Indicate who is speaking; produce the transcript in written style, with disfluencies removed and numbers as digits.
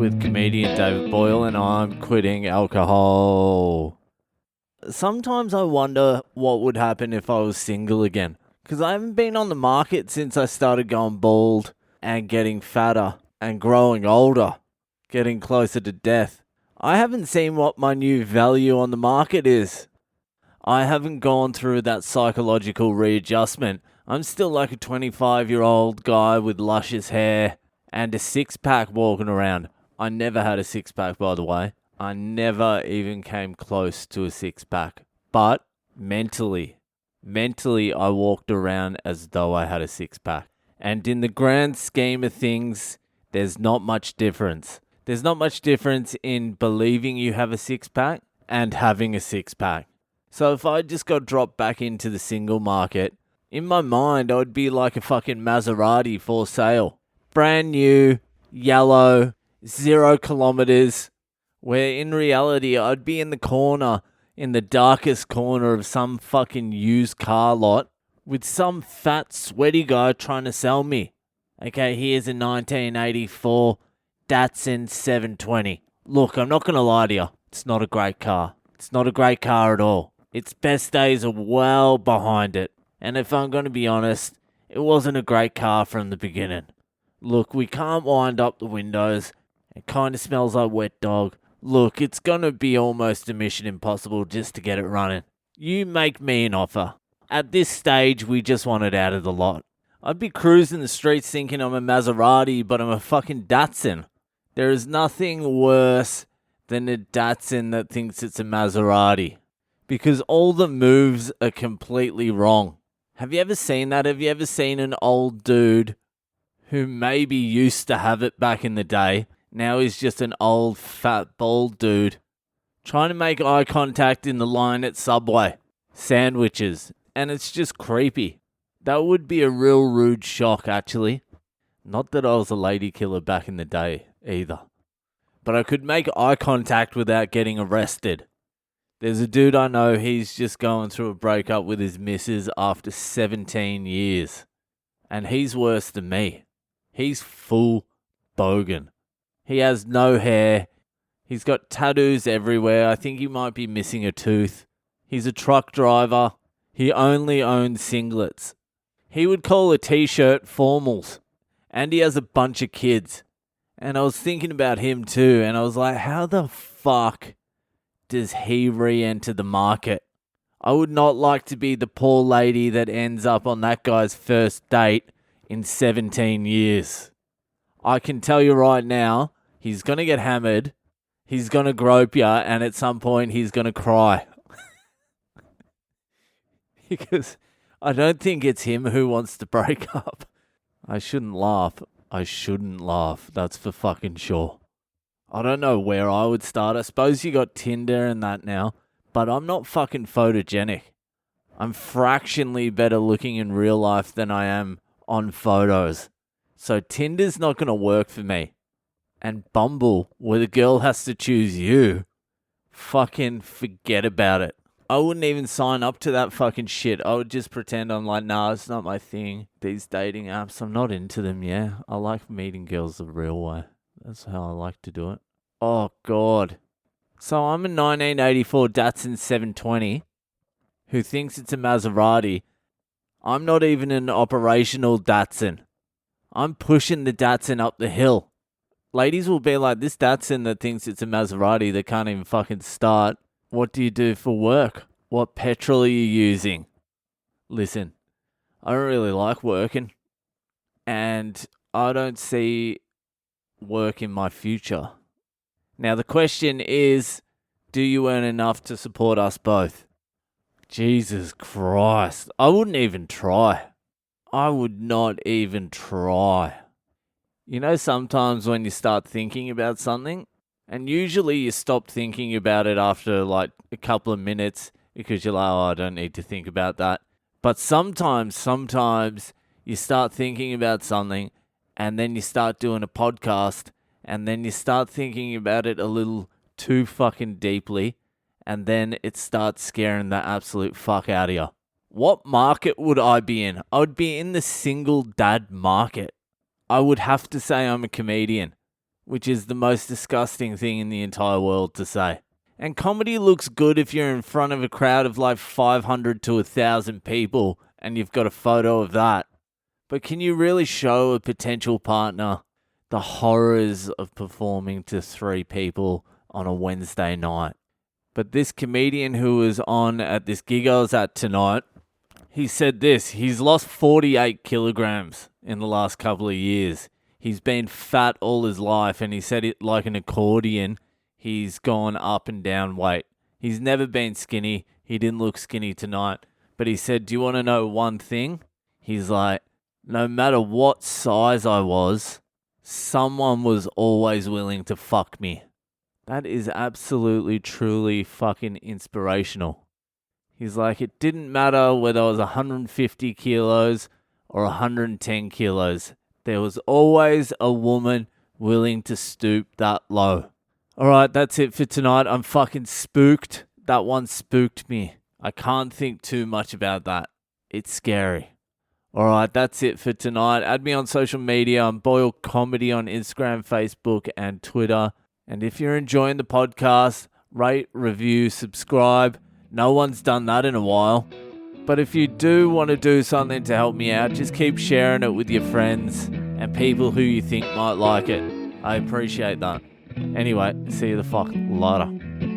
Speaker 1: with comedian David Boyle, and I'm quitting alcohol. Sometimes I wonder what would happen if I was single again, because I haven't been on the market since I started going bald and getting fatter and growing older, getting closer to death. I haven't seen what my new value on the market is. I haven't gone through that psychological readjustment. I'm still like a 25-year-old guy with luscious hair and a six-pack walking around. I never had a six-pack, by the way. I never even came close to a six-pack. But mentally, I walked around as though I had a six-pack. And in the grand scheme of things, there's not much difference. There's not much difference in believing you have a six-pack and having a six-pack. So if I just got dropped back into the single market, in my mind, I would be like a fucking Maserati for sale. Brand new, yellow, 0 kilometers, where in reality, I'd be in the corner, in the darkest corner of some fucking used car lot with some fat, sweaty guy trying to sell me. Okay, here's a 1984 Datsun 720. Look, I'm not going to lie to you. It's not a great car. It's not a great car at all. Its best days are well behind it. And if I'm going to be honest, it wasn't a great car from the beginning. Look, we can't wind up the windows. It kind of smells like wet dog. Look, it's going to be almost a mission impossible just to get it running. You make me an offer. At this stage, we just want it out of the lot. I'd be cruising the streets thinking I'm a Maserati, but I'm a fucking Datsun. There is nothing worse than a Datsun that thinks it's a Maserati. Because all the moves are completely wrong. Have you ever seen that? Have you ever seen an old dude who maybe used to have it back in the day? Now he's just an old, fat, bald dude trying to make eye contact in the line at Subway. Sandwiches. And it's just creepy. That would be a real rude shock, actually. Not that I was a lady killer back in the day, either. But I could make eye contact without getting arrested. There's a dude I know, he's just going through a breakup with his missus after 17 years. And he's worse than me. He's full bogan. He has no hair. He's got tattoos everywhere. I think he might be missing a tooth. He's a truck driver. He only owns singlets. He would call a t-shirt formals. And he has a bunch of kids. And I was thinking about him too. And I was like, how the fuck does he re-enter the market? I would not like to be the poor lady that ends up on that guy's first date in 17 years. I can tell you right now, he's going to get hammered, he's going to grope ya, and at some point he's going to cry. Because I don't think it's him who wants to break up. I shouldn't laugh. That's for fucking sure. I don't know where I would start. I suppose you got Tinder and that now, but I'm not fucking photogenic. I'm fractionally better looking in real life than I am on photos. So Tinder's not going to work for me. And Bumble, where the girl has to choose you, fucking forget about it. I wouldn't even sign up to that fucking shit. I would just pretend I'm like, nah, it's not my thing. These dating apps, I'm not into them, yeah. I like meeting girls the real way. That's how I like to do it. Oh, God. So I'm a 1984 Datsun 720 who thinks it's a Maserati. I'm not even an operational Datsun. I'm pushing the Datsun up the hill. Ladies will be like, this Datsun that thinks it's a Maserati that can't even fucking start. What do you do for work? What petrol are you using? Listen, I don't really like working. And I don't see work in my future. Now the question is, do you earn enough to support us both? Jesus Christ. I wouldn't even try. I would not even try. You know, sometimes when you start thinking about something, and usually you stop thinking about it after like a couple of minutes because you're like, oh, I don't need to think about that. But sometimes you start thinking about something and then you start doing a podcast and then you start thinking about it a little too fucking deeply and then it starts scaring the absolute fuck out of you. What market would I be in? I would be in the single dad market. I would have to say I'm a comedian. which is the most disgusting thing in the entire world to say. And comedy looks good if you're in front of a crowd of like 500 to 1,000 people and you've got a photo of that. But can you really show a potential partner the horrors of performing to 3 people on a Wednesday night? But this comedian who was on at this gig I was at tonight, he said this: he's lost 48 kilograms in the last couple of years. He's been fat all his life, and he said it like an accordion. He's gone up and down weight. He's never been skinny. He didn't look skinny tonight. But he said, do you want to know one thing? He's like, no matter what size I was, someone was always willing to fuck me. That is absolutely, truly fucking inspirational. He's like, it didn't matter whether I was 150 kilos or 110 kilos. There was always a woman willing to stoop that low. All right, that's it for tonight. I'm fucking spooked. That one spooked me. I can't think too much about that. It's scary. All right, that's it for tonight. Add me on social media. I'm Boyle Comedy on Instagram, Facebook, and Twitter. And if you're enjoying the podcast, rate, review, subscribe. No one's done that in a while. But if you do want to do something to help me out, just keep sharing it with your friends and people who you think might like it. I appreciate that. Anyway, see you the fuck later.